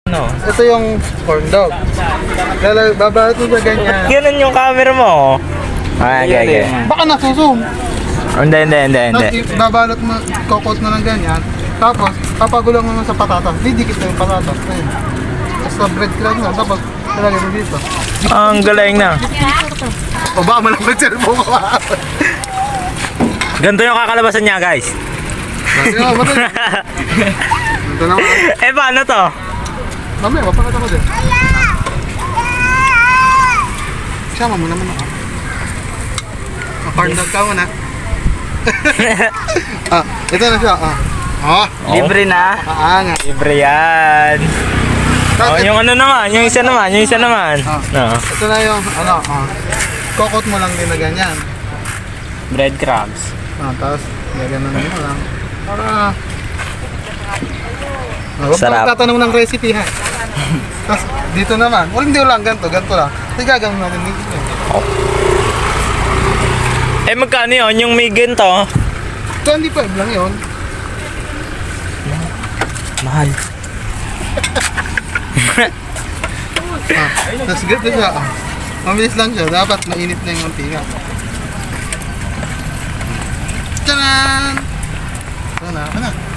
No. Ito yung corn dog. Babalot mo sa ganyan. Ganun yung camera mo. Okay. Baka nasusum. Hindi. Tapos babalot mo, kokot mo ng ganyan. Tapos, papagulang mo sa patatas. Didikit na yung patatas. Ayun. Tapos sa bread crumbs na. Tapos, talagay mo dito. Ang galing na. O baka malapit sa mo ka. Ganito yung kakalabasan niya, guys. Ito naman. Eh, paano to? Mamaya, mapakita ko din. Sama mo naman ako. Corn dog ka muna. Ito na siya. Libre na. Aangat. Libre yan. Yung ano naman, yung isa naman. No. Ito na yung, kokot mo lang din na ganyan. Breadcrumbs. Tapos, gaganon mo lang. Para... Huwag Sarap. kang tatanong ng recipe ha. Tapos, dito naman. Hindi lang, ganito lang. Kasi gagawin natin dito. Eh, magkano yun? Yung may ganito? 25 lang yun. Mahal. Tapos ganito siya. Mabilis lang siya. Dapat mainit na yung mantika. Tchanan! Ito na.